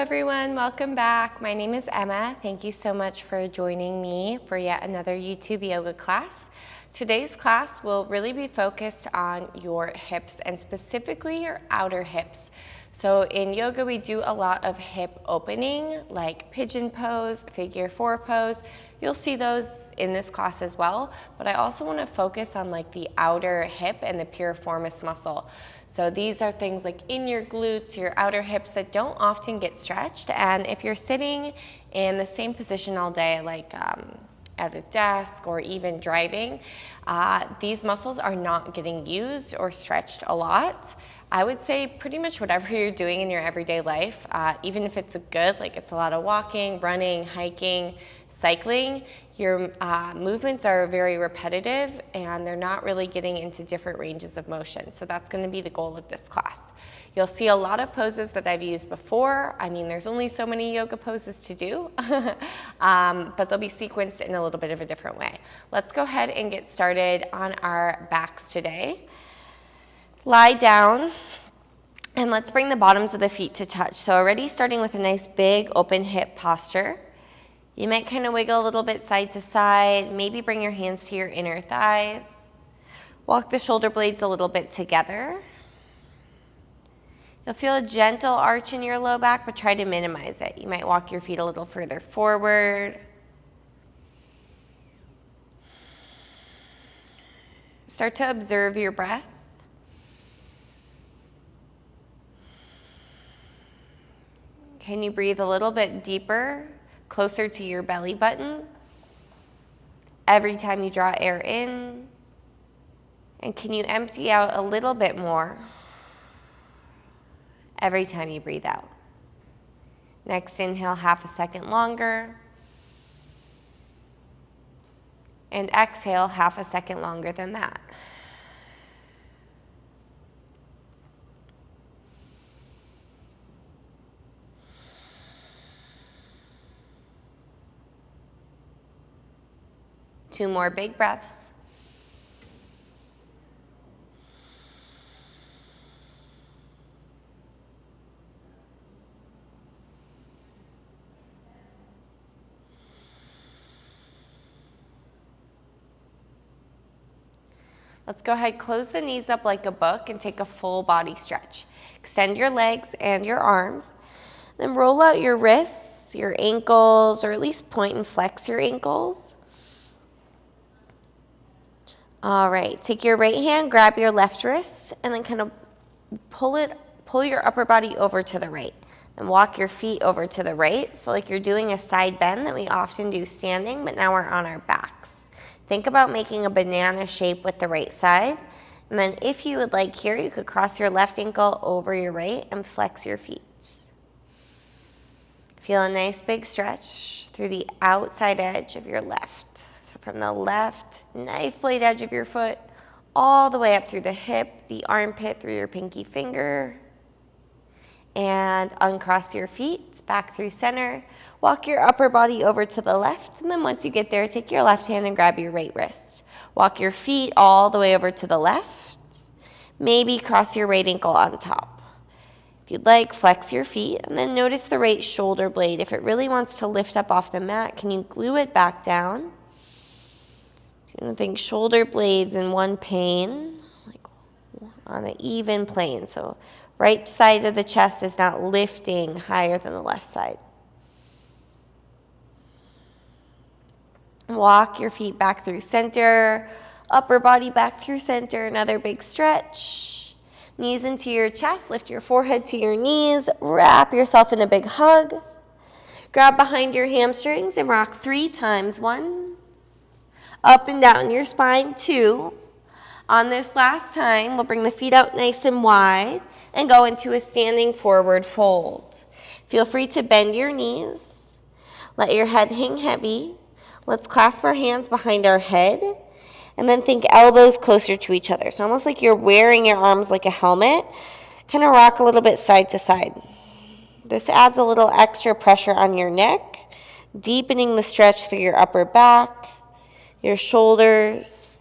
everyone, welcome back. My name is Emma. Thank you so much for joining me for yet another YouTube yoga class. Today's class will really be focused on your hips and specifically your outer hips. So in yoga, we do a lot of hip opening, like pigeon pose, figure four pose. You'll see those in this class as well, but I also want to focus on like the outer hip and the piriformis muscle. So these are things like in your glutes, your outer hips that don't often get stretched. And if you're sitting in the same position all day, like at a desk or even driving, these muscles are not getting used or stretched a lot. I would say pretty much whatever you're doing in your everyday life, even if it's good, like it's a lot of walking, running, hiking, cycling, your movements are very repetitive and they're not really getting into different ranges of motion. So that's going to be the goal of this class. You'll see a lot of poses that I've used before. I mean, there's only so many yoga poses to do, but they'll be sequenced in a little bit of a different way. Let's go ahead and get started on our backs today. Lie down and let's bring the bottoms of the feet to touch. So already starting with a nice big open hip posture. You might kind of wiggle a little bit side to side, maybe bring your hands to your inner thighs. Walk the shoulder blades a little bit together. You'll feel a gentle arch in your low back, but try to minimize it. You might walk your feet a little further forward. Start to observe your breath. Can you breathe a little bit deeper, closer to your belly button every time you draw air in? And can you empty out a little bit more every time you breathe out? Next inhale, half a second longer. And exhale, half a second longer than that. Two more big breaths. Let's go ahead, close the knees up like a book and take a full body stretch. Extend your legs and your arms. Then roll out your wrists, your ankles, or at least point and flex your ankles. All right, take your right hand, grab your left wrist, and then kind of pull your upper body over to the right. Then walk your feet over to the right. So like you're doing a side bend that we often do standing, but now we're on our backs. Think about making a banana shape with the right side. And then if you would like here, you could cross your left ankle over your right and flex your feet. Feel a nice big stretch through the outside edge of your left. So from the left knife blade edge of your foot all the way up through the hip, the armpit through your pinky finger. And uncross your feet back through center. Walk your upper body over to the left, and then once you get there, take your left hand and grab your right wrist. Walk your feet all the way over to the left. Maybe cross your right ankle on top. If you'd like, flex your feet, and then notice the right shoulder blade. If it really wants to lift up off the mat, can you glue it back down? So you want to think shoulder blades in one plane, like on an even plane. So right side of the chest is not lifting higher than the left side. Walk your feet back through center, upper body back through center, another big stretch. Knees into your chest, lift your forehead to your knees, wrap yourself in a big hug. Grab behind your hamstrings and rock 3 times. 1, up and down your spine, 2. On this last time, we'll bring the feet out nice and wide and go into a standing forward fold. Feel free to bend your knees. Let your head hang heavy. Let's clasp our hands behind our head and then think elbows closer to each other. So almost like you're wearing your arms like a helmet. Kind of rock a little bit side to side. This adds a little extra pressure on your neck, deepening the stretch through your upper back, your shoulders.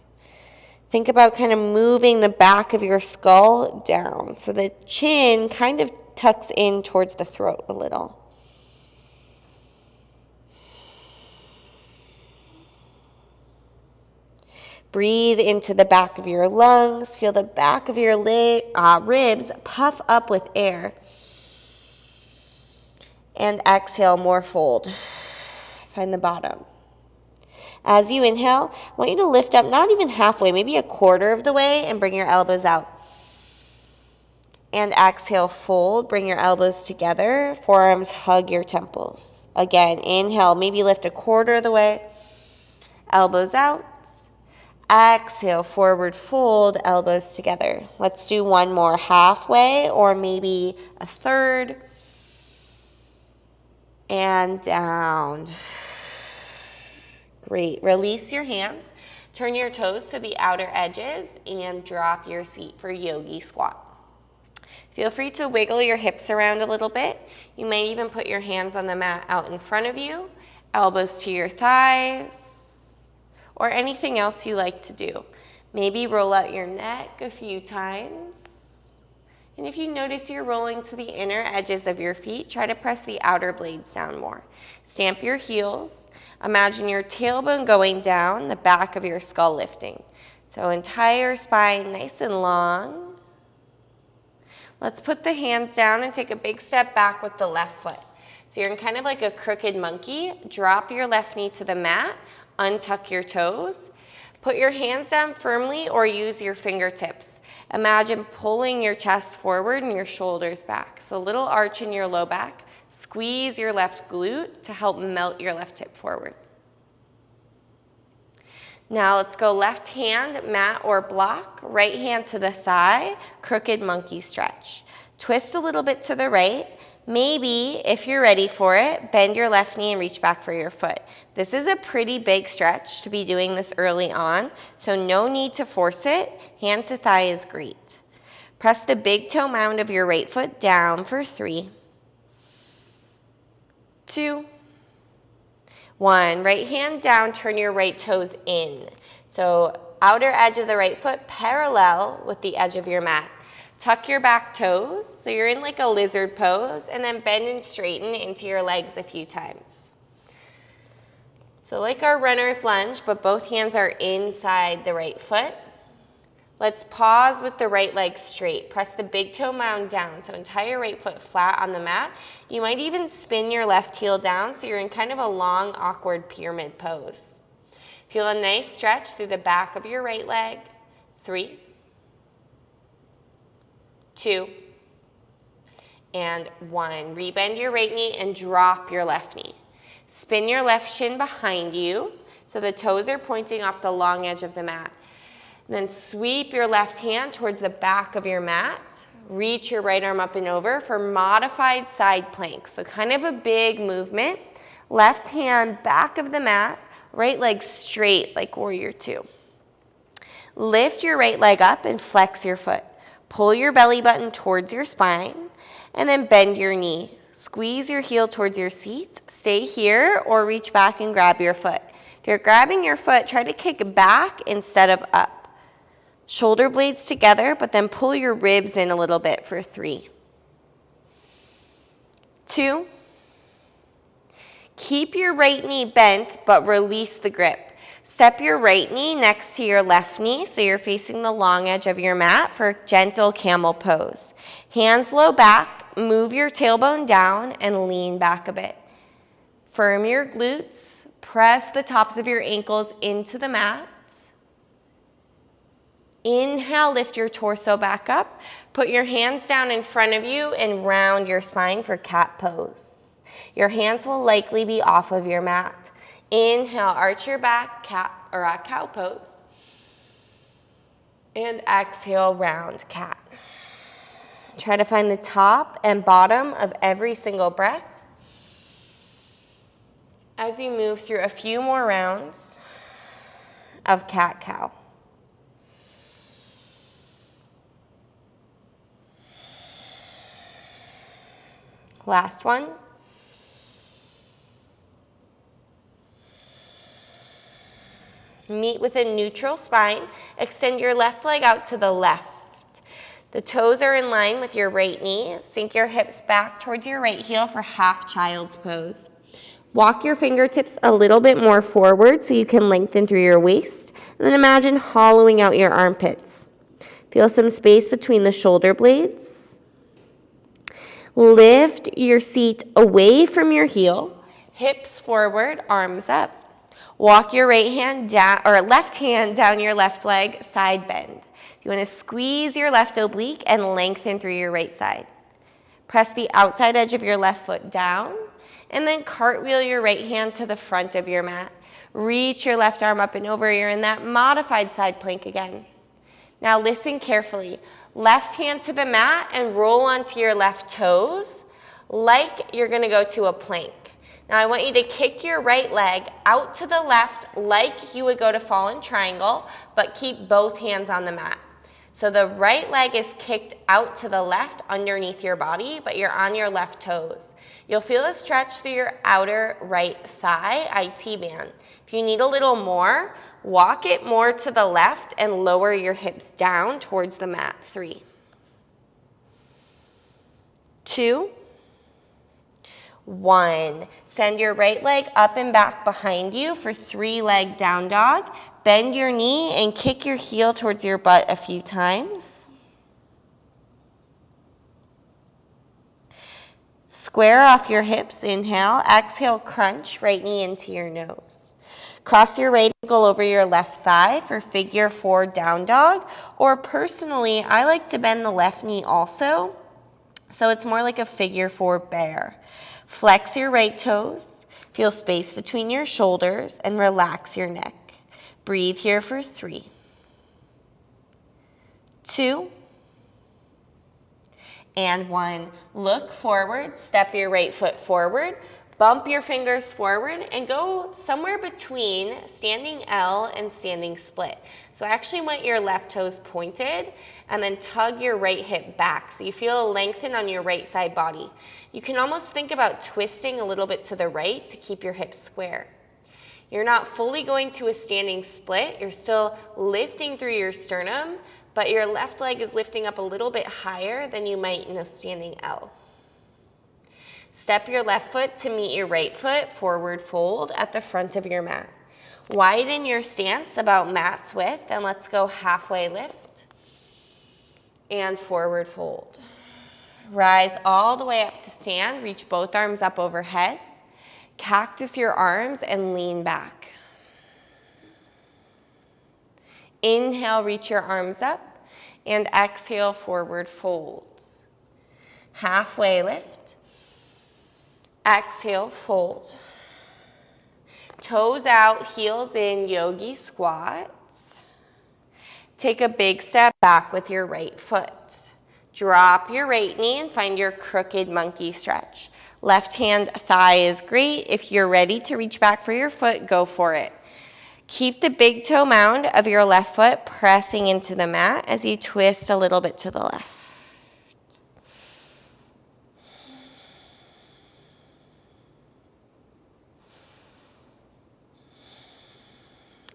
Think about kind of moving the back of your skull down so the chin kind of tucks in towards the throat a little. Breathe into the back of your lungs. Feel the back of your ribs puff up with air. And exhale, more fold. Find the bottom. As you inhale, I want you to lift up not even halfway, maybe a quarter of the way, and bring your elbows out. And exhale, fold. Bring your elbows together. Forearms hug your temples. Again, inhale, maybe lift a quarter of the way. Elbows out. Exhale, forward fold, elbows together. Let's do one more halfway or maybe a third. And down. Great. Release your hands. Turn your toes to the outer edges and drop your seat for yogi squat. Feel free to wiggle your hips around a little bit. You may even put your hands on the mat out in front of you, elbows to your thighs, or anything else you like to do. Maybe roll out your neck a few times. And if you notice you're rolling to the inner edges of your feet, try to press the outer blades down more. Stamp your heels. Imagine your tailbone going down, the back of your skull lifting. So entire spine nice and long. Let's put the hands down and take a big step back with the left foot. So you're in kind of like a crooked monkey. Drop your left knee to the mat, untuck your toes. Put your hands down firmly or use your fingertips. Imagine pulling your chest forward and your shoulders back. So a little arch in your low back. Squeeze your left glute to help melt your left hip forward. Now let's go left hand, mat or block, right hand to the thigh, crooked monkey stretch. Twist a little bit to the right. Maybe, if you're ready for it, bend your left knee and reach back for your foot. This is a pretty big stretch to be doing this early on, so no need to force it. Hand to thigh is great. Press the big toe mound of your right foot down for 3, 2, 1. Right hand down, turn your right toes in. So outer edge of the right foot parallel with the edge of your mat. Tuck your back toes, so you're in like a lizard pose, and then bend and straighten into your legs a few times. So like our runner's lunge, but both hands are inside the right foot. Let's pause with the right leg straight. Press the big toe mound down, so entire right foot flat on the mat. You might even spin your left heel down, so you're in kind of a long, awkward pyramid pose. Feel a nice stretch through the back of your right leg. 3, 2, and 1. Rebend your right knee and drop your left knee. Spin your left shin behind you, so the toes are pointing off the long edge of the mat. Then sweep your left hand towards the back of your mat. Reach your right arm up and over for modified side plank. So kind of a big movement. Left hand back of the mat, right leg straight like warrior 2. Lift your right leg up and flex your foot. Pull your belly button towards your spine and then bend your knee. Squeeze your heel towards your seat. Stay here or reach back and grab your foot. If you're grabbing your foot, try to kick back instead of up. Shoulder blades together, but then pull your ribs in a little bit for 3, 2. Keep your right knee bent, but release the grip. Step your right knee next to your left knee, so you're facing the long edge of your mat for gentle camel pose. Hands low back, move your tailbone down, and lean back a bit. Firm your glutes, press the tops of your ankles into the mat. Inhale, lift your torso back up. Put your hands down in front of you and round your spine for cat pose. Your hands will likely be off of your mat. Inhale, arch your back, cat or cow pose. And exhale, round cat. Try to find the top and bottom of every single breath. As you move through a few more rounds of cat-cow. Last one. Meet with a neutral spine. Extend your left leg out to the left. The toes are in line with your right knee. Sink your hips back towards your right heel for half child's pose. Walk your fingertips a little bit more forward so you can lengthen through your waist. And then imagine hollowing out your armpits. Feel some space between the shoulder blades. Lift your seat away from your heel. Hips forward, arms up. Walk your right hand down, or left hand down your left leg, side bend. You want to squeeze your left oblique and lengthen through your right side. Press the outside edge of your left foot down, and then cartwheel your right hand to the front of your mat. Reach your left arm up and over. You're in that modified side plank again. Now listen carefully. Left hand to the mat and roll onto your left toes like you're going to go to a plank. Now I want you to kick your right leg out to the left like you would go to fallen triangle, but keep both hands on the mat. So the right leg is kicked out to the left underneath your body, but you're on your left toes. You'll feel a stretch through your outer right thigh, IT band. If you need a little more, walk it more to the left and lower your hips down towards the mat. 3, 2, 1. Send your right leg up and back behind you for 3-leg down dog. Bend your knee and kick your heel towards your butt a few times. Square off your hips, inhale. Exhale, crunch, right knee into your nose. Cross your right ankle over your left thigh for figure 4 down dog. Or personally, I like to bend the left knee also, so it's more like a figure 4 bear. Flex your right toes, feel space between your shoulders, and relax your neck. Breathe here for 3, 2, and 1. Look forward, step your right foot forward, bump your fingers forward, and go somewhere between standing L and standing split. So I actually want your left toes pointed, and then tug your right hip back so you feel a lengthen on your right side body. You can almost think about twisting a little bit to the right to keep your hips square. You're not fully going to a standing split. You're still lifting through your sternum, but your left leg is lifting up a little bit higher than you might in a standing L. Step your left foot to meet your right foot, forward fold at the front of your mat. Widen your stance about mat's width, and let's go halfway lift and forward fold. Rise all the way up to stand, reach both arms up overhead. Cactus your arms and lean back. Inhale, reach your arms up, and exhale, forward fold. Halfway lift. Exhale, fold. Toes out, heels in, yogi squats. Take a big step back with your right foot. Drop your right knee and find your crooked monkey stretch. Left hand thigh is great. If you're ready to reach back for your foot, go for it. Keep the big toe mound of your left foot pressing into the mat as you twist a little bit to the left.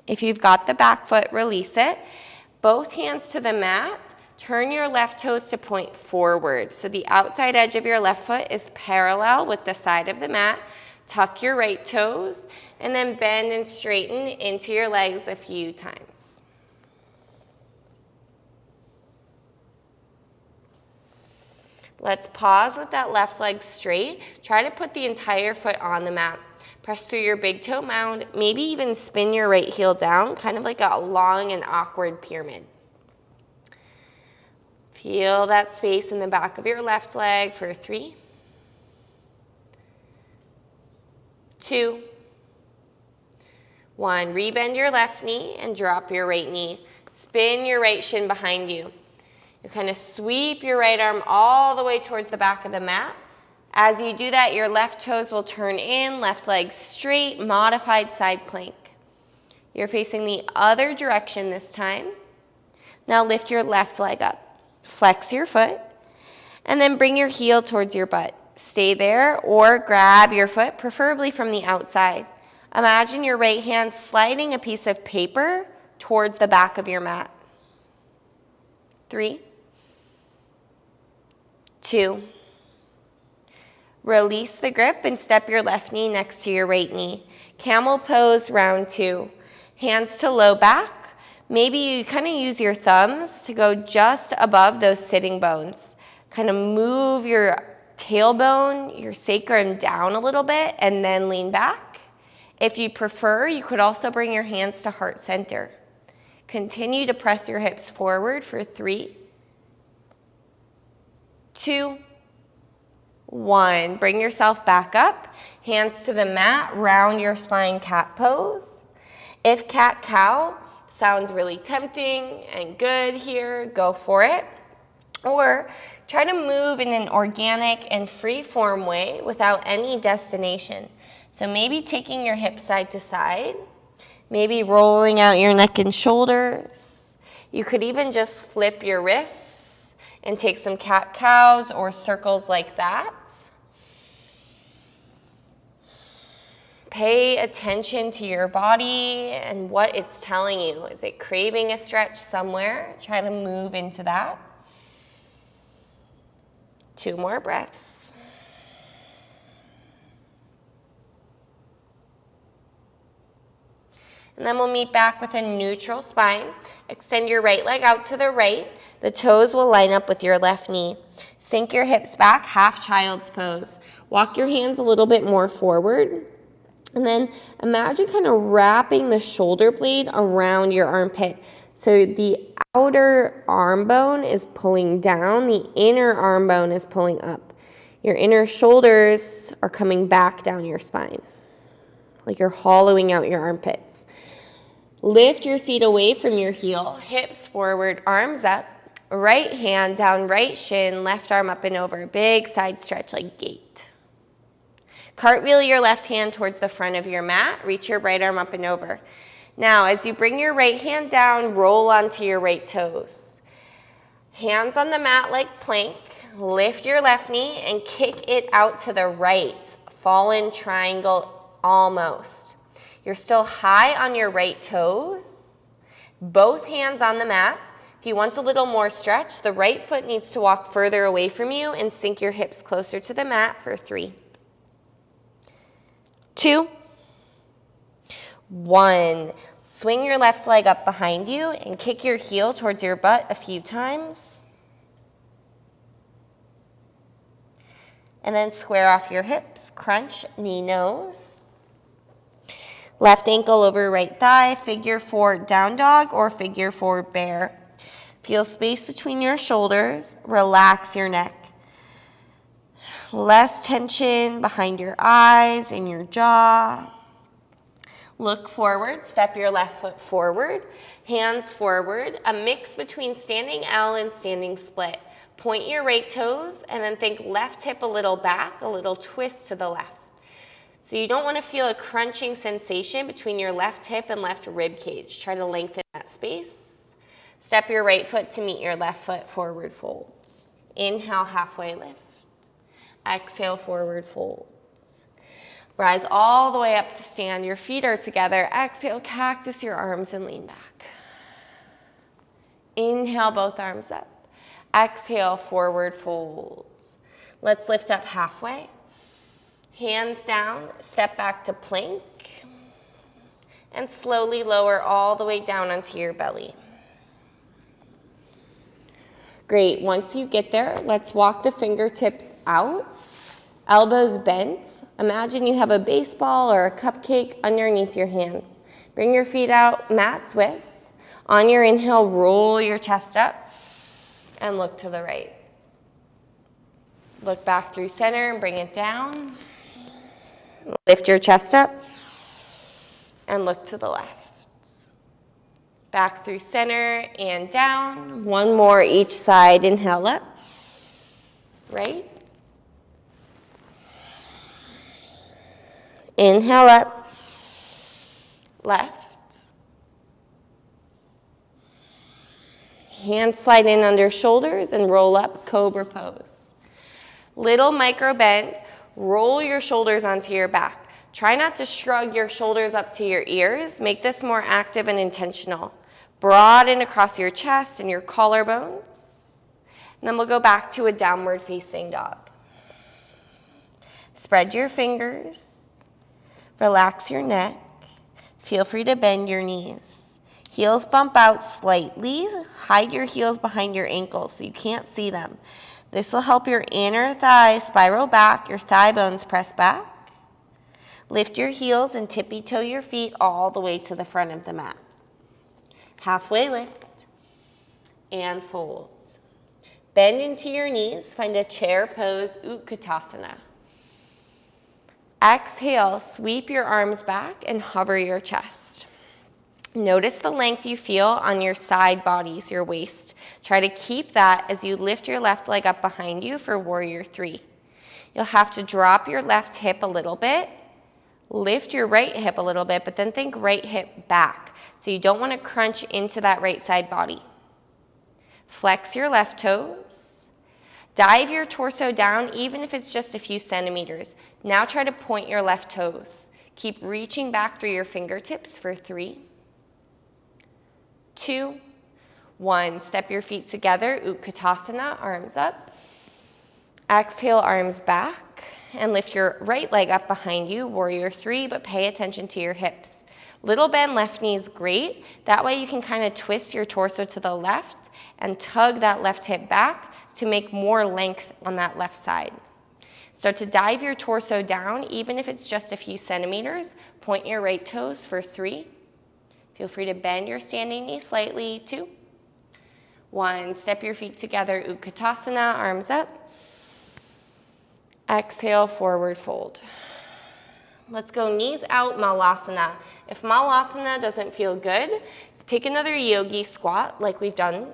If you've got the back foot, release it. Both hands to the mat. Turn your left toes to point forward. So the outside edge of your left foot is parallel with the side of the mat. Tuck your right toes and then bend and straighten into your legs a few times. Let's pause with that left leg straight. Try to put the entire foot on the mat. Press through your big toe mound. Maybe even spin your right heel down, kind of like a long and awkward pyramid. Feel that space in the back of your left leg for 3, 2, 1. Rebend your left knee and drop your right knee. Spin your right shin behind you. You kind of sweep your right arm all the way towards the back of the mat. As you do that, your left toes will turn in, left leg straight, modified side plank. You're facing the other direction this time. Now lift your left leg up. Flex your foot, and then bring your heel towards your butt. Stay there or grab your foot, preferably from the outside. Imagine your right hand sliding a piece of paper towards the back of your mat. 3, 2, Release the grip and step your left knee next to your right knee. Camel pose, round 2. Hands to low back. Maybe you kind of use your thumbs to go just above those sitting bones. Kind of move your tailbone, your sacrum down a little bit, and then lean back. If you prefer, you could also bring your hands to heart center. Continue to press your hips forward for 3, 2, 1. Bring yourself back up. Hands to the mat, round your spine, cat pose. If cat-cow sounds really tempting and good here, go for it. Or try to move in an organic and free-form way without any destination. So maybe taking your hips side to side, maybe rolling out your neck and shoulders. You could even just flip your wrists and take some cat-cows or circles like that. Pay attention to your body and what it's telling you. Is it craving a stretch somewhere? Try to move into that. 2 more breaths. And then we'll meet back with a neutral spine. Extend your right leg out to the right. The toes will line up with your left knee. Sink your hips back, half child's pose. Walk your hands a little bit more forward. And then imagine kind of wrapping the shoulder blade around your armpit. So the outer arm bone is pulling down, the inner arm bone is pulling up. Your inner shoulders are coming back down your spine, like you're hollowing out your armpits. Lift your seat away from your heel, hips forward, arms up, right hand down, right shin, left arm up and over, big side stretch like gate. Cartwheel your left hand towards the front of your mat, reach your right arm up and over. Now, as you bring your right hand down, roll onto your right toes. Hands on the mat like plank, lift your left knee and kick it out to the right, fallen triangle almost. You're still high on your right toes, both hands on the mat. If you want a little more stretch, the right foot needs to walk further away from you and sink your hips closer to the mat for 3, 2, 1. Swing your left leg up behind you and kick your heel towards your butt a few times. And then square off your hips, crunch, knee, nose. Left ankle over right thigh, figure 4 down dog or figure 4 bear. Feel space between your shoulders, relax your neck. Less tension behind your eyes and your jaw. Look forward, step your left foot forward, hands forward, a mix between standing L and standing split. Point your right toes and then think left hip a little back, a little twist to the left. So you don't want to feel a crunching sensation between your left hip and left rib cage. Try to lengthen that space. Step your right foot to meet your left foot, forward folds. Inhale, halfway lift. Exhale, forward folds. Rise all the way up to stand. Your feet are together. Exhale, cactus your arms and lean back. Inhale, both arms up. Exhale, forward folds. Let's lift up halfway. Hands down, step back to plank. And slowly lower all the way down onto your belly. Great, once you get there, let's walk the fingertips out. Elbows bent. Imagine you have a baseball or a cupcake underneath your hands. Bring your feet out mat's width. On your inhale, roll your chest up and look to the right. Look back through center and bring it down. Lift your chest up and look to the left. Back through center and down. One more each side. Inhale up. Right. Inhale up. Left. Hands slide in under shoulders and roll up, cobra pose. Little micro bend. Roll your shoulders onto your back. Try not to shrug your shoulders up to your ears. Make this more active and intentional. Broaden across your chest and your collarbones. And then we'll go back to a downward facing dog. Spread your fingers. Relax your neck. Feel free to bend your knees. Heels bump out slightly. Hide your heels behind your ankles so you can't see them. This will help your inner thigh spiral back, your thigh bones press back. Lift your heels and tippy-toe your feet all the way to the front of the mat. Halfway lift and fold. Bend into your knees. Find a chair pose, Utkatasana. Exhale, sweep your arms back and hover your chest. Notice the length you feel on your side bodies, your waist. Try to keep that as you lift your left leg up behind you for Warrior 3. You'll have to drop your left hip a little bit, lift your right hip a little bit, but then think right hip back. So you don't want to crunch into that right side body. Flex your left toes. Dive your torso down, even if it's just a few centimeters. Now try to point your left toes. Keep reaching back through your fingertips for 3, 2, 1. Step your feet together, Utkatasana, arms up. Exhale, arms back, and lift your right leg up behind you, Warrior 3, but pay attention to your hips. Little bend left knee is great. That way you can kind of twist your torso to the left and tug that left hip back to make more length on that left side. Start to dive your torso down, even if it's just a few centimeters. Point your right toes for 3. Feel free to bend your standing knee slightly, 2, 1. Step your feet together, Utkatasana, arms up. Exhale, forward fold. Let's go knees out, Malasana. If Malasana doesn't feel good, take another yogi squat like we've done.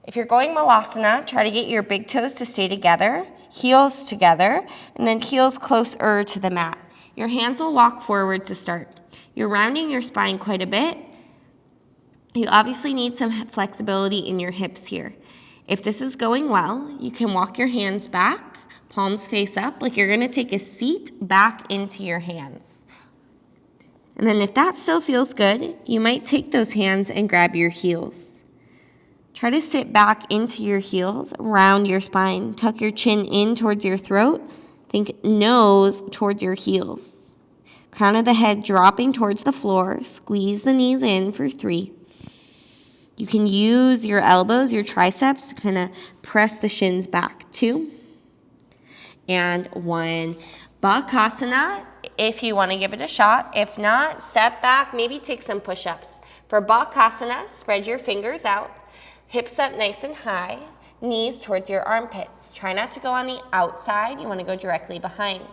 If you're going Malasana, try to get your big toes to stay together, heels together, and then heels closer to the mat. Your hands will walk forward to start. You're rounding your spine quite a bit. You obviously need some flexibility in your hips here. If this is going well, you can walk your hands back, palms face up, like you're gonna take a seat back into your hands. And then if that still feels good, you might take those hands and grab your heels. Try to sit back into your heels, round your spine, tuck your chin in towards your throat, think nose towards your heels. Crown of the head dropping towards the floor, squeeze the knees in for 3. You can use your elbows, your triceps to kind of press the shins back, 2, and 1. Bakasana, if you want to give it a shot. If not, step back, maybe take some push-ups. For Bakasana, spread your fingers out, hips up nice and high, knees towards your armpits. Try not to go on the outside, you want to go directly behind.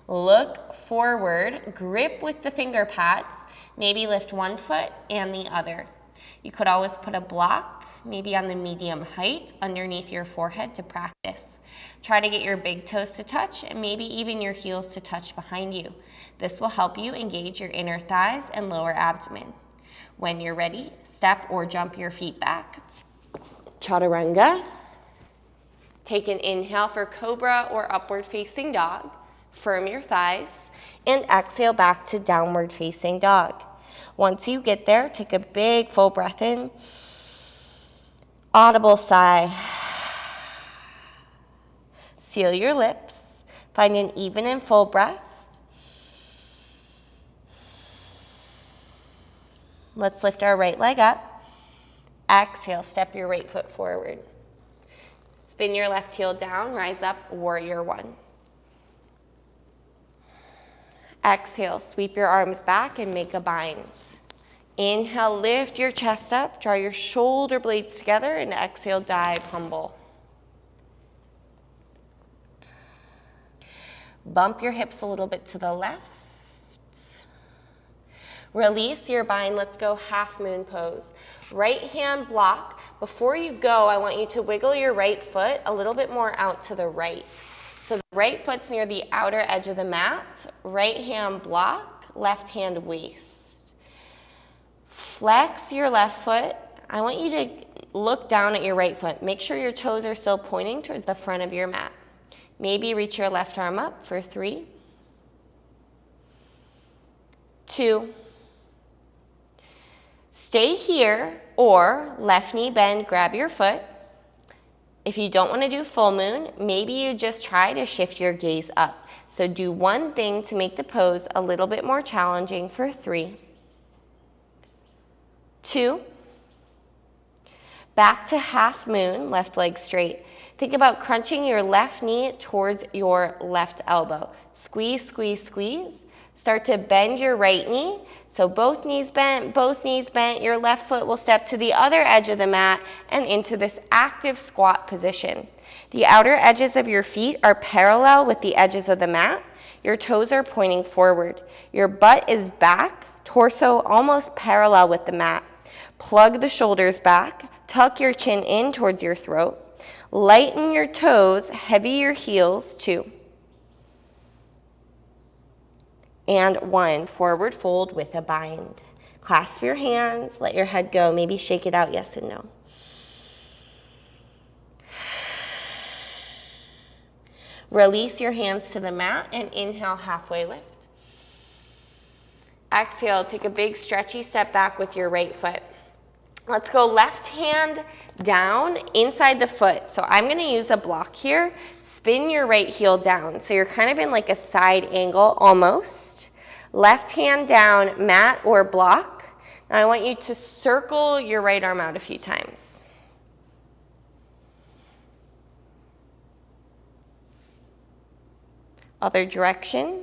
Look forward, grip with the finger pads, maybe lift one foot and the other. You could always put a block, maybe on the medium height, underneath your forehead to practice. Try to get your big toes to touch and maybe even your heels to touch behind you. This will help you engage your inner thighs and lower abdomen. When you're ready, step or jump your feet back. Chaturanga. Take an inhale for Cobra or Upward Facing Dog. Firm your thighs, and exhale back to Downward Facing Dog. Once you get there, take a big full breath in. Audible sigh. Seal your lips. Find an even and full breath. Let's lift our right leg up. Exhale, step your right foot forward. Spin your left heel down, rise up, Warrior 1. Exhale, sweep your arms back and make a bind. Inhale, lift your chest up, draw your shoulder blades together, and exhale, dive, humble. Bump your hips a little bit to the left. Release your bind, let's go half moon pose. Right hand block. Before you go, I want you to wiggle your right foot a little bit more out to the right. So the right foot's near the outer edge of the mat, right hand block, left hand waist. Flex your left foot. I want you to look down at your right foot. Make sure your toes are still pointing towards the front of your mat. Maybe reach your left arm up for 3, 2. Stay here, or left knee bend, grab your foot. If you don't want to do full moon, maybe you just try to shift your gaze up. So do one thing to make the pose a little bit more challenging for 3, 2, back to half moon, left leg straight. Think about crunching your left knee towards your left elbow. Squeeze, squeeze, squeeze. Start to bend your right knee. So both knees bent, your left foot will step to the other edge of the mat and into this active squat position. The outer edges of your feet are parallel with the edges of the mat. Your toes are pointing forward. Your butt is back, torso almost parallel with the mat. Plug the shoulders back, tuck your chin in towards your throat. Lighten your toes, heavy your heels, 2. And 1, forward fold with a bind. Clasp your hands, let your head go, maybe shake it out, yes and no. Release your hands to the mat and inhale, halfway lift. Exhale, take a big stretchy step back with your right foot. Let's go left hand down inside the foot. So I'm gonna use a block here. Spin your right heel down. So you're kind of in like a side angle almost. Left hand down, mat or block. Now I want you to circle your right arm out a few times. Other direction.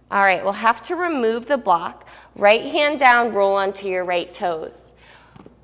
All right, we'll have to remove the block. Right hand down, roll onto your right toes.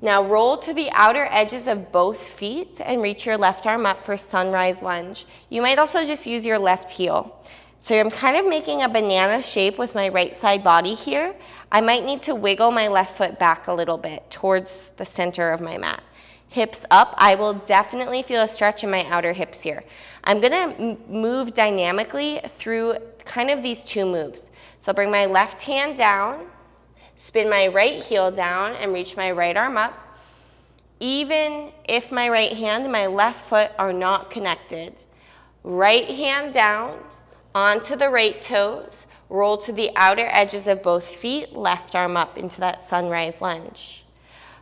Now roll to the outer edges of both feet and reach your left arm up for sunrise lunge. You might also just use your left heel. So I'm kind of making a banana shape with my right side body here. I might need to wiggle my left foot back a little bit towards the center of my mat. Hips up, I will definitely feel a stretch in my outer hips here. I'm gonna move dynamically through kind of these 2 moves. So I'll bring my left hand down, spin my right heel down and reach my right arm up. Even if my right hand and my left foot are not connected. Right hand down, onto the right toes, roll to the outer edges of both feet, left arm up into that sunrise lunge.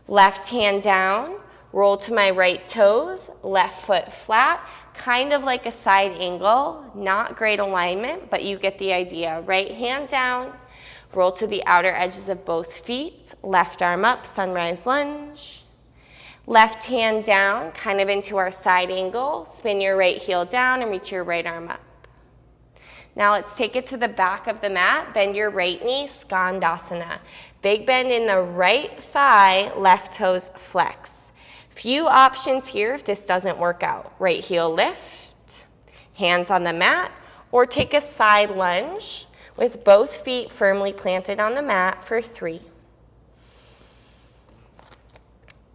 Left hand down, roll to my right toes, left foot flat, kind of like a side angle, not great alignment, but you get the idea. Right hand down, roll to the outer edges of both feet, left arm up, sunrise lunge. Left hand down, kind of into our side angle, spin your right heel down and reach your right arm up. Now let's take it to the back of the mat, bend your right knee, Skandasana. Big bend in the right thigh, left toes flex. Few options here if this doesn't work out. Right heel lift, hands on the mat, or take a side lunge with both feet firmly planted on the mat for 3,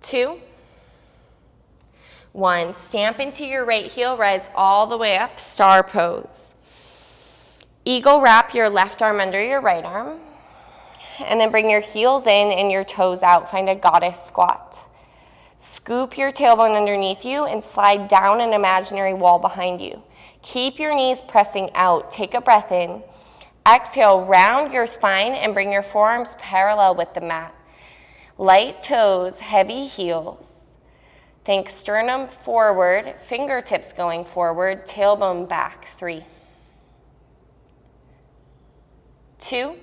2, 1. Stamp into your right heel, rise all the way up, star pose. Eagle wrap your left arm under your right arm, and then bring your heels in and your toes out. Find a goddess squat. Scoop your tailbone underneath you and slide down an imaginary wall behind you. Keep your knees pressing out. Take a breath in. Exhale, round your spine and bring your forearms parallel with the mat. Light toes, heavy heels. Think sternum forward, fingertips going forward, tailbone back. 3, 2,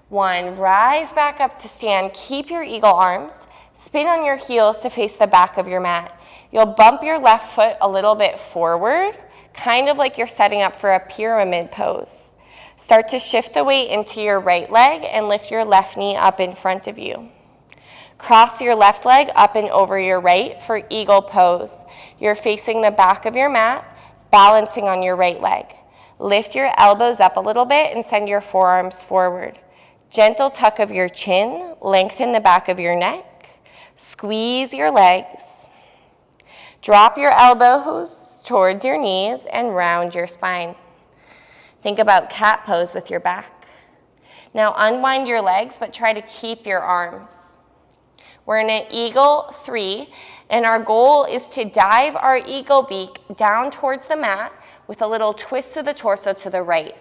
1. Rise back up to stand. Keep your eagle arms. Spin on your heels to face the back of your mat. You'll bump your left foot a little bit forward, kind of like you're setting up for a pyramid pose. Start to shift the weight into your right leg and lift your left knee up in front of you. Cross your left leg up and over your right for eagle pose. You're facing the back of your mat, balancing on your right leg. Lift your elbows up a little bit and send your forearms forward. Gentle tuck of your chin, lengthen the back of your neck. Squeeze your legs. Drop your elbows towards your knees and round your spine. Think about cat pose with your back. Now unwind your legs, but try to keep your arms. We're in an eagle 3, and our goal is to dive our eagle beak down towards the mat with a little twist of the torso to the right.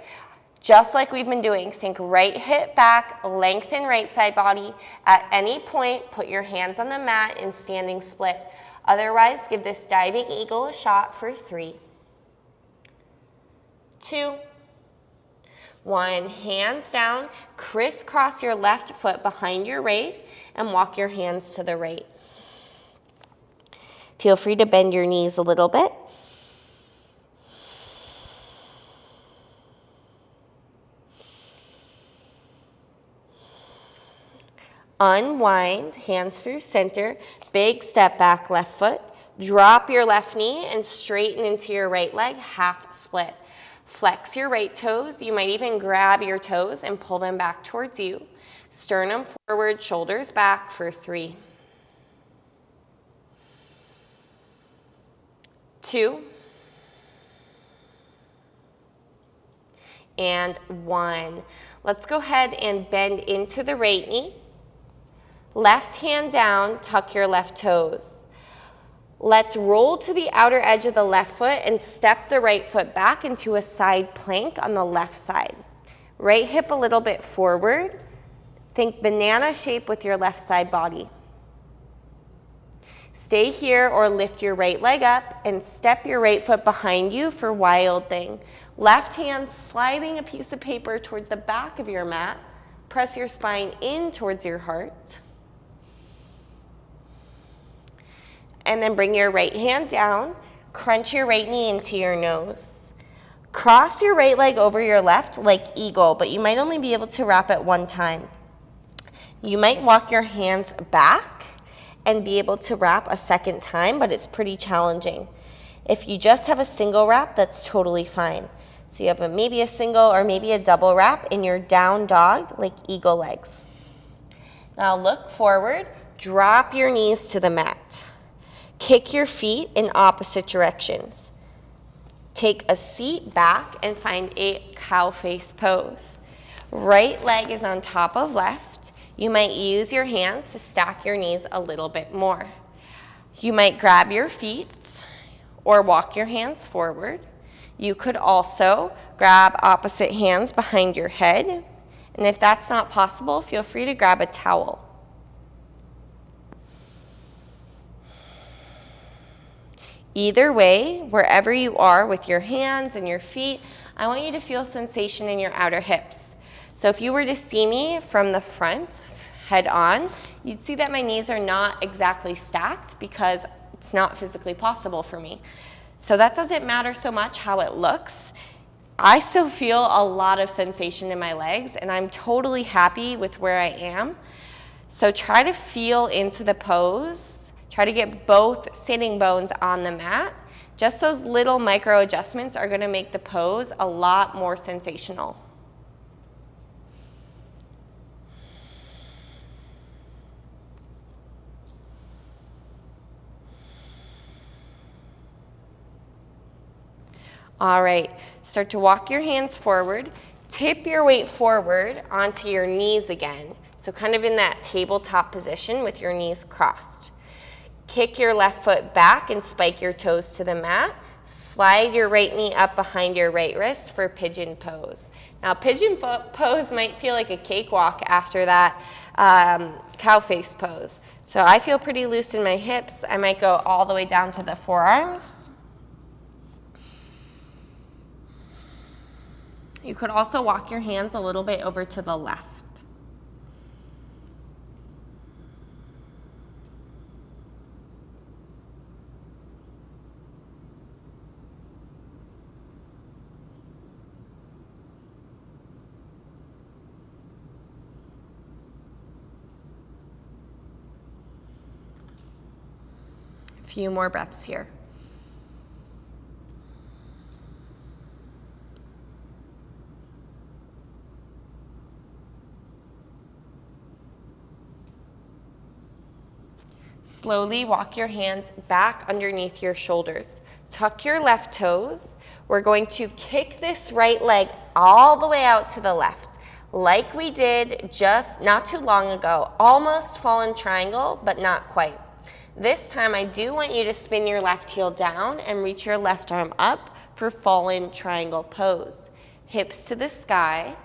Just like we've been doing, think right hip back, lengthen right side body. At any point, put your hands on the mat in standing split. Otherwise, give this diving eagle a shot for 3, 2, 1. Hands down, crisscross your left foot behind your right and walk your hands to the right. Feel free to bend your knees a little bit. Unwind, hands through center, big step back left foot. Drop your left knee and straighten into your right leg, half split. Flex your right toes. You might even grab your toes and pull them back towards you. Sternum forward, shoulders back for 3, 2, and 1. Let's go ahead and bend into the right knee. Left hand down, tuck your left toes. Let's roll to the outer edge of the left foot and step the right foot back into a side plank on the left side. Right hip a little bit forward. Think banana shape with your left side body. Stay here or lift your right leg up and step your right foot behind you for wild thing. Left hand sliding a piece of paper towards the back of your mat. Press your spine in towards your heart. And then bring your right hand down, crunch your right knee into your nose. Cross your right leg over your left like eagle, but you might only be able to wrap at one time. You might walk your hands back and be able to wrap a second time, but it's pretty challenging. If you just have a single wrap, that's totally fine. So you have maybe a single or maybe a double wrap in your down dog like eagle legs. Now look forward, drop your knees to the mat. Kick your feet in opposite directions. Take a seat back and find a cow face pose. Right leg is on top of left. You might use your hands to stack your knees a little bit more. You might grab your feet or walk your hands forward. You could also grab opposite hands behind your head. And if that's not possible, feel free to grab a towel. Either way, wherever you are with your hands and your feet, I want you to feel sensation in your outer hips. So if you were to see me from the front, head on, you'd see that my knees are not exactly stacked because it's not physically possible for me. So that doesn't matter so much how it looks. I still feel a lot of sensation in my legs, and I'm totally happy with where I am. So try to feel into the pose. Try to get both sitting bones on the mat. Just those little micro adjustments are going to make the pose a lot more sensational. All right, start to walk your hands forward. Tip your weight forward onto your knees again. So kind of in that tabletop position with your knees crossed. Kick your left foot back and spike your toes to the mat. Slide your right knee up behind your right wrist for pigeon pose. Now, pigeon pose might feel like a cakewalk after that cow face pose. So I feel pretty loose in my hips. I might go all the way down to the forearms. You could also walk your hands a little bit over to the left. A few more breaths here. Slowly walk your hands back underneath your shoulders. Tuck your left toes. We're going to kick this right leg all the way out to the left, like we did just not too long ago. Almost fallen triangle, but not quite. This time I do want you to spin your left heel down and reach your left arm up for fallen triangle pose. hips to the sky.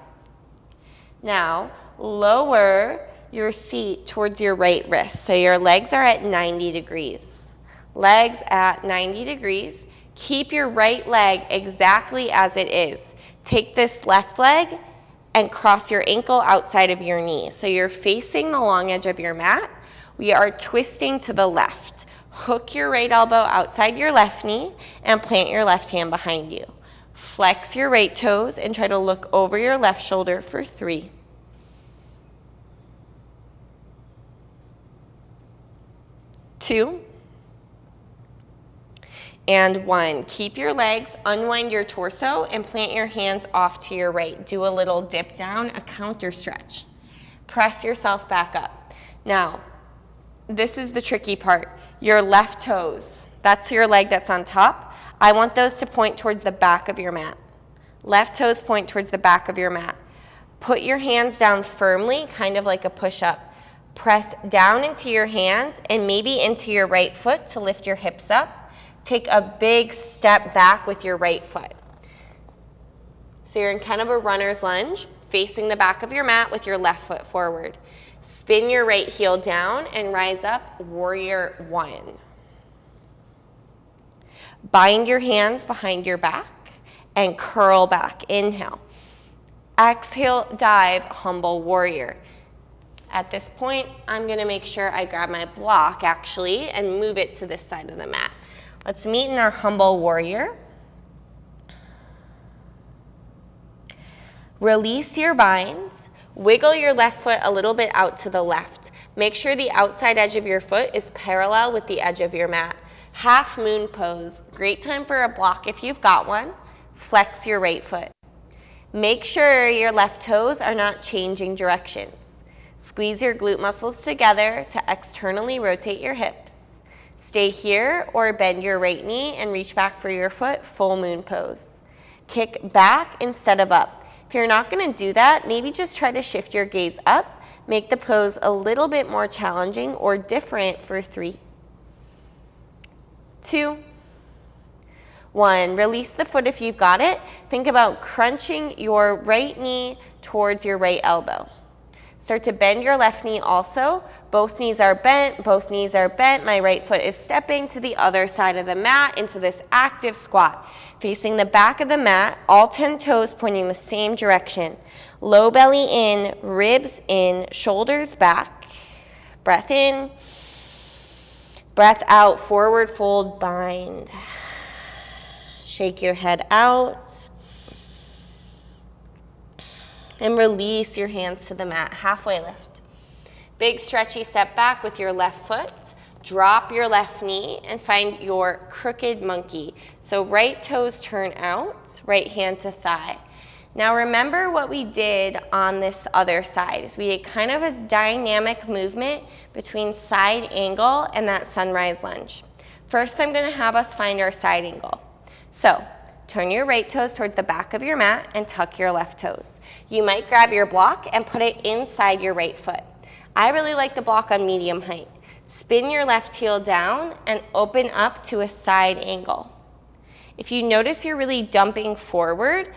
Now, lower your seat towards your right wrist. So your legs are at 90 degrees. Legs at 90 degrees. Keep your right leg exactly as it is. Take this left leg and cross your ankle outside of your knee. So you're facing the long edge of your mat. We are twisting to the left. Hook your right elbow outside your left knee and plant your left hand behind you. Flex your right toes and try to look over your left shoulder for 3, 2, and 1. Keep your legs, unwind your torso, and plant your hands off to your right. Do a little dip down, a counter stretch. Press yourself back up. Now, this is the tricky part. Your left toes, that's your leg that's on top. I want those to point towards the back of your mat. Left toes point towards the back of your mat. Put your hands down firmly, kind of like a push-up. Press down into your hands and maybe into your right foot to lift your hips up. Take a big step back with your right foot. So you're in kind of a runner's lunge, facing the back of your mat with your left foot forward. Spin your right heel down and rise up, warrior 1. Bind your hands behind your back and curl back. Inhale. Exhale, dive, humble warrior. At this point, I'm going to make sure I grab my block actually and move it to this side of the mat. Let's meet in our humble warrior. Release your binds. Wiggle your left foot a little bit out to the left. Make sure the outside edge of your foot is parallel with the edge of your mat. Half moon pose. Great time for a block if you've got one. Flex your right foot. Make sure your left toes are not changing directions. Squeeze your glute muscles together to externally rotate your hips. Stay here or bend your right knee and reach back for your foot, full moon pose. Kick back instead of up. If you're not going to do that, maybe just try to shift your gaze up. Make the pose a little bit more challenging or different for 3, 2, 1. Release the foot if you've got it. Think about crunching your right knee towards your right elbow. Start to bend your left knee also. Both knees are bent, both knees are bent. My right foot is stepping to the other side of the mat into this active squat. Facing the back of the mat, all 10 toes pointing the same direction. Low belly in, ribs in, shoulders back. Breath in, breath out, forward fold, bind. Shake your head out. And release your hands to the mat, halfway lift. Big stretchy step back with your left foot. Drop your left knee and find your crooked monkey. So right toes turn out, right hand to thigh. Now remember what we did on this other side. Is we did kind of a dynamic movement between side angle and that sunrise lunge. First, I'm going to have us find our side angle. So turn your right toes towards the back of your mat and tuck your left toes. You might grab your block and put it inside your right foot. I really like the block on medium height. Spin your left heel down and open up to a side angle. If you notice you're really dumping forward,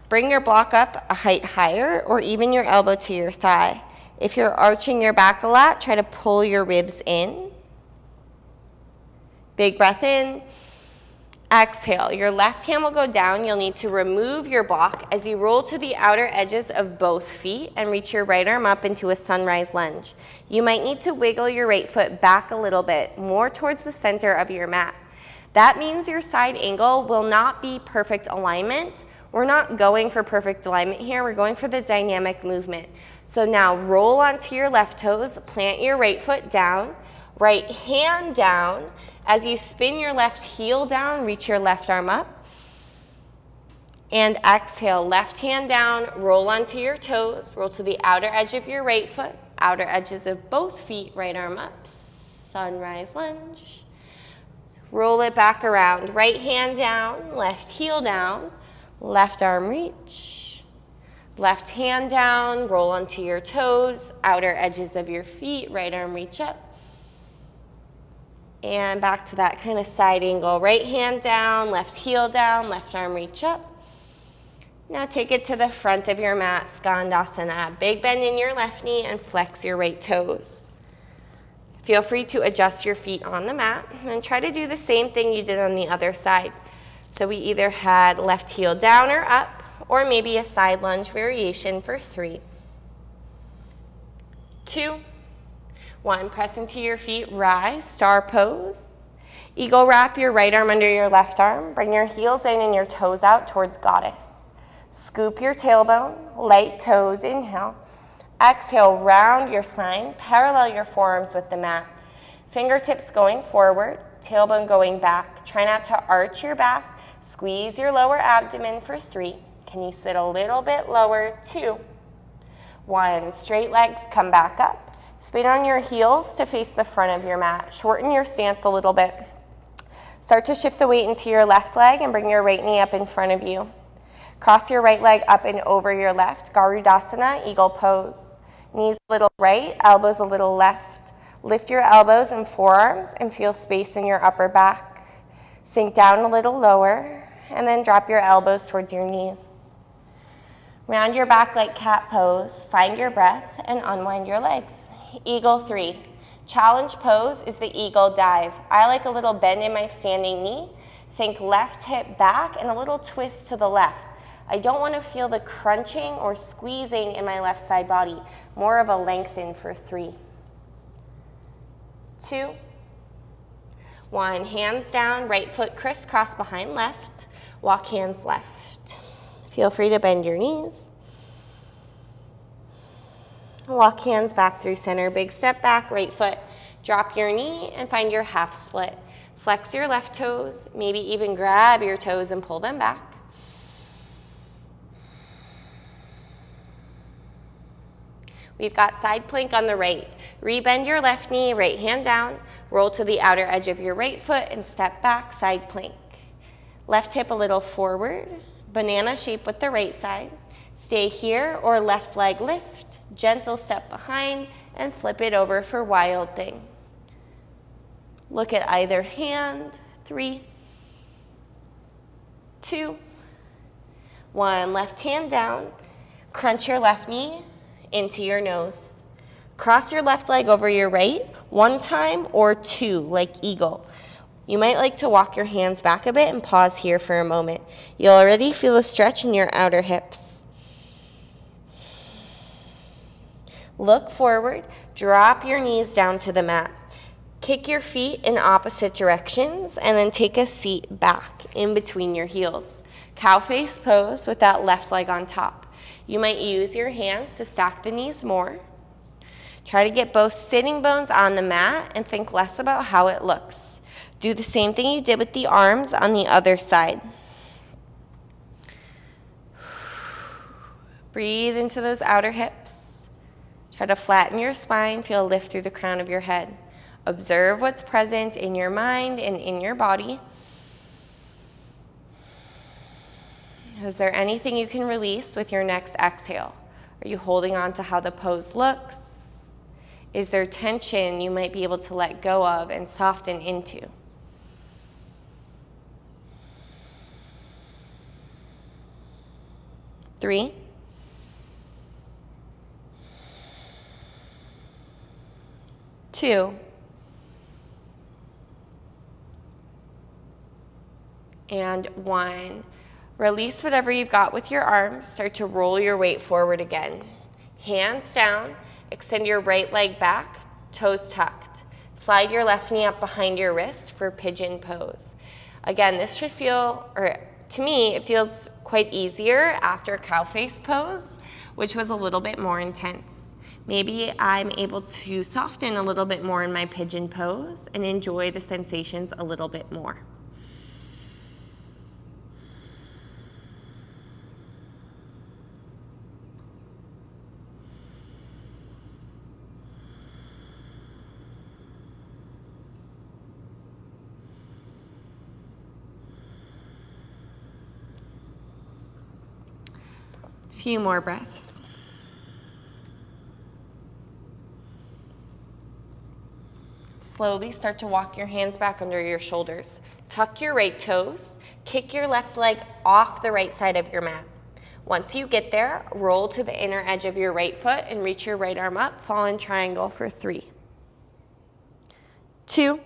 bring your block up a height higher or even your elbow to your thigh. If you're arching your back a lot, try to pull your ribs in. Big breath in. Exhale. Your left hand will go down. You'll need to remove your block as you roll to the outer edges of both feet and reach your right arm up into a sunrise lunge. You might need to wiggle your right foot back a little bit, more towards the center of your mat. That means your side angle will not be perfect alignment. We're not going for perfect alignment here. We're going for the dynamic movement. So now roll onto your left toes, plant your right foot down, right hand down. As you spin your left heel down, reach your left arm up. And exhale, left hand down, roll onto your toes, roll to the outer edge of your right foot, outer edges of both feet, right arm up, sunrise lunge. Roll it back around, right hand down, left heel down, left arm reach. Left hand down, roll onto your toes, outer edges of your feet, right arm reach up. And back to that kind of side angle. Right hand down, left heel down, left arm reach up. Now take it to the front of your mat, Skandasana. Big bend in your left knee and flex your right toes. Feel free to adjust your feet on the mat and try to do the same thing you did on the other side. So we either had left heel down or up, or maybe a side lunge variation for 3, 2, 1. Press into your feet, rise, star pose. Eagle wrap your right arm under your left arm. Bring your heels in and your toes out towards goddess. Scoop your tailbone, light toes, inhale. Exhale, round your spine, parallel your forearms with the mat. Fingertips going forward, tailbone going back. Try not to arch your back. Squeeze your lower abdomen for 3. Can you sit a little bit lower? 2, 1. Straight legs, come back up. Spin on your heels to face the front of your mat. Shorten your stance a little bit. Start to shift the weight into your left leg and bring your right knee up in front of you. Cross your right leg up and over your left. Garudasana, eagle pose. Knees a little right, elbows a little left. Lift your elbows and forearms and feel space in your upper back. Sink down a little lower and then drop your elbows towards your knees. Round your back like cat pose. Find your breath and unwind your legs. Eagle 3. Challenge pose is the eagle dive. I like a little bend in my standing knee. Think left hip back and a little twist to the left. I don't want to feel the crunching or squeezing in my left side body. More of a lengthen for 3, 2, 1. Hands down, right foot crisscross behind left. Walk hands left. Feel free to bend your knees. Walk hands back through center. Big step back, right foot. Drop your knee and find your half split. Flex your left toes. Maybe even grab your toes and pull them back. We've got side plank on the right. Rebend your left knee, right hand down. Roll to the outer edge of your right foot and step back, side plank. Left hip a little forward. Banana shape with the right side. Stay here or left leg lift. Gentle step behind and flip it over for wild thing. Look at either hand. 3, 2, 1. Left hand down. Crunch your left knee into your nose. Cross your left leg over your right, 1 time or 2, like eagle. You might like to walk your hands back a bit and pause here for a moment. You'll already feel a stretch in your outer hips. Look forward, drop your knees down to the mat. Kick your feet in opposite directions and then take a seat back in between your heels. Cow face pose with that left leg on top. You might use your hands to stack the knees more. Try to get both sitting bones on the mat and think less about how it looks. Do the same thing you did with the arms on the other side. Breathe into those outer hips. Try to flatten your spine, feel a lift through the crown of your head. Observe what's present in your mind and in your body. Is there anything you can release with your next exhale? Are you holding on to how the pose looks? Is there tension you might be able to let go of and soften into? Three. 2. And 1. Release whatever you've got with your arms. Start to roll your weight forward again. Hands down. Extend your right leg back, toes tucked. Slide your left knee up behind your wrist for pigeon pose. Again, this should feel, or to me, it feels quite easier after cow face pose, which was a little bit more intense. Maybe I'm able to soften a little bit more in my pigeon pose and enjoy the sensations a little bit more. Few more breaths. Slowly start to walk your hands back under your shoulders. Tuck your right toes. Kick your left leg off the right side of your mat. Once you get there, roll to the inner edge of your right foot and reach your right arm up, fall in triangle for 3, 2,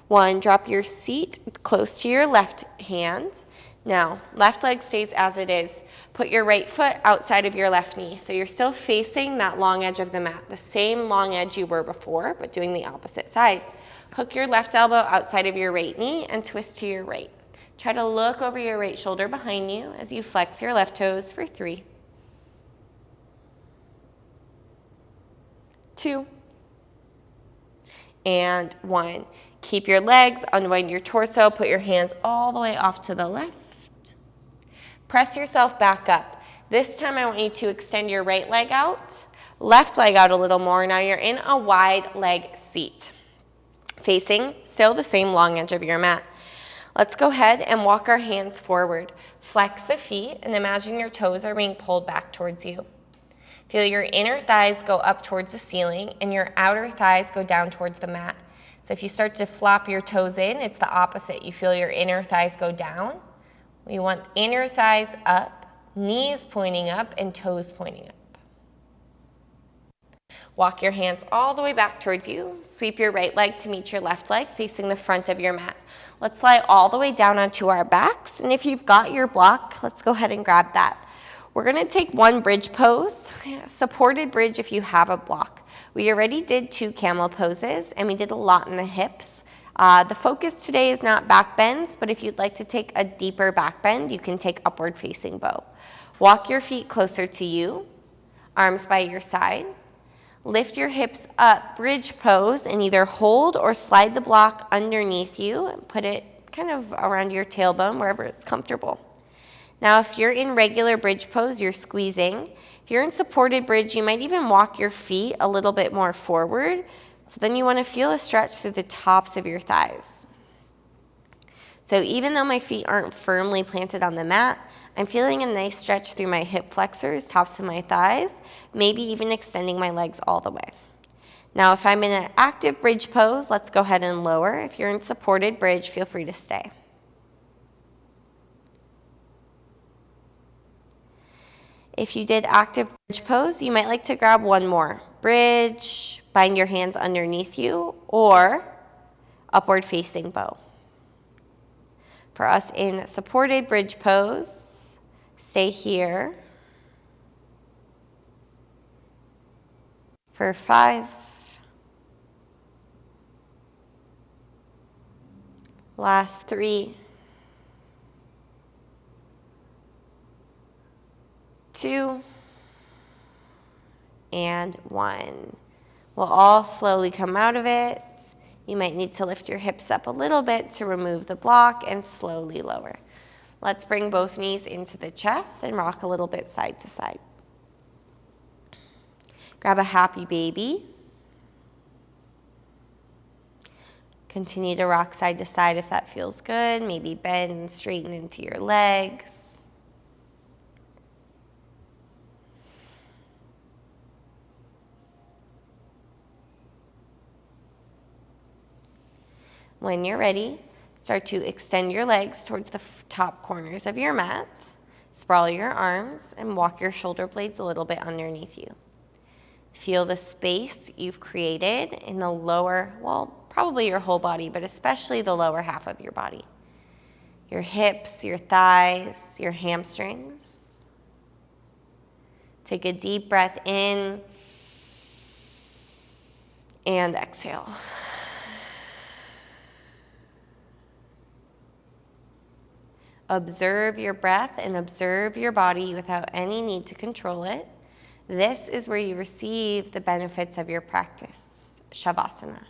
1. Drop your seat close to your left hand. Now, left leg stays as it is. Put your right foot outside of your left knee. So you're still facing that long edge of the mat, the same long edge you were before, but doing the opposite side. Hook your left elbow outside of your right knee and twist to your right. Try to look over your right shoulder behind you as you flex your left toes for 3, 2, and 1. Keep your legs, unwind your torso, put your hands all the way off to the left. Press yourself back up. This time I want you to extend your right leg out, left leg out a little more. Now you're in a wide leg seat, facing still the same long edge of your mat. Let's go ahead and walk our hands forward. Flex the feet and imagine your toes are being pulled back towards you. Feel your inner thighs go up towards the ceiling and your outer thighs go down towards the mat. So if you start to flop your toes in, it's the opposite. You feel your inner thighs go down. We want inner thighs up, knees pointing up, and toes pointing up. Walk your hands all the way back towards you. Sweep your right leg to meet your left leg, facing the front of your mat. Let's lie all the way down onto our backs. And if you've got your block, let's go ahead and grab that. We're going to take one bridge pose, supported bridge if you have a block. We already did 2 camel poses, and we did a lot in the hips. The focus today is not back bends, but if you'd like to take a deeper back bend, you can take upward facing bow. Walk your feet closer to you, arms by your side. Lift your hips up, bridge pose, and either hold or slide the block underneath you and put it kind of around your tailbone, wherever it's comfortable. Now, if you're in regular bridge pose, you're squeezing. If you're in supported bridge, you might even walk your feet a little bit more forward. So then you want to feel a stretch through the tops of your thighs. So even though my feet aren't firmly planted on the mat, I'm feeling a nice stretch through my hip flexors, tops of my thighs, maybe even extending my legs all the way. Now, if I'm in an active bridge pose, let's go ahead and lower. If you're in supported bridge, feel free to stay. If you did active bridge pose, you might like to grab one more. Bridge, bind your hands underneath you, or upward facing bow. For us in supported bridge pose, stay here for 5. Last 3. 2. And 1. We'll all slowly come out of it. You might need to lift your hips up a little bit to remove the block and slowly lower. Let's bring both knees into the chest and rock a little bit side to side. Grab a happy baby. Continue to rock side to side if that feels good. Maybe bend and straighten into your legs. When you're ready, start to extend your legs towards the top corners of your mat. Sprawl your arms and walk your shoulder blades a little bit underneath you. Feel the space you've created in the lower, well, probably your whole body, but especially the lower half of your body. Your hips, your thighs, your hamstrings. Take a deep breath in and exhale. Observe your breath and observe your body without any need to control it. This is where you receive the benefits of your practice, Shavasana.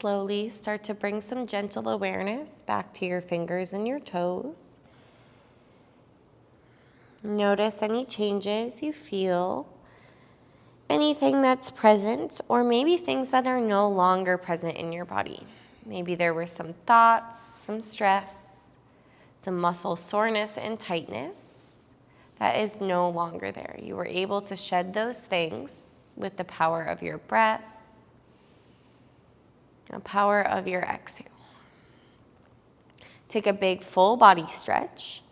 slowly start to bring some gentle awareness back to your fingers and your toes. Notice any changes you feel, anything that's present, or maybe things that are no longer present in your body. Maybe there were some thoughts, some stress, some muscle soreness and tightness that is no longer there. You were able to shed those things with the power of your breath, the power of your exhale. Take a big full body stretch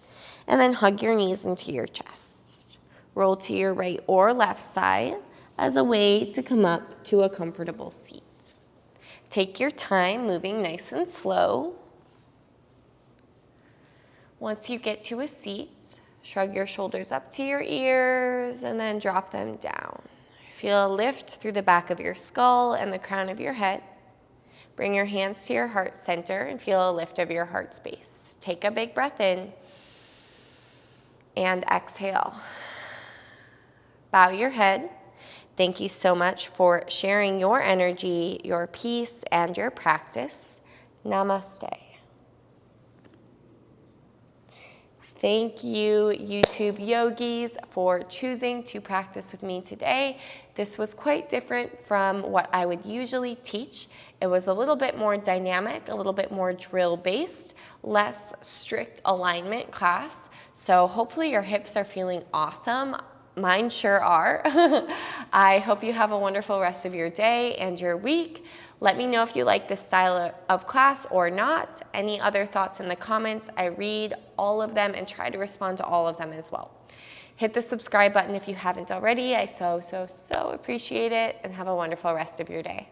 and then hug your knees into your chest. Roll to your right or left side as a way to come up to a comfortable seat. Take your time moving nice and slow. Once you get to a seat, shrug your shoulders up to your ears and then drop them down. Feel a lift through the back of your skull and the crown of your head. Bring your hands to your heart center and feel a lift of your heart space. Take a big breath in and exhale. Bow your head. Thank you so much for sharing your energy, your peace, and your practice. Namaste. Thank you, YouTube yogis, for choosing to practice with me today. This was quite different from what I would usually teach. It was a little bit more dynamic, a little bit more drill-based, less strict alignment class. So hopefully your hips are feeling awesome. Mine sure are. I hope you have a wonderful rest of your day and your week. Let me know if you like this style of class or not. Any other thoughts in the comments? I read all of them and try to respond to all of them as well. Hit the subscribe button if you haven't already. I so appreciate it, and have a wonderful rest of your day.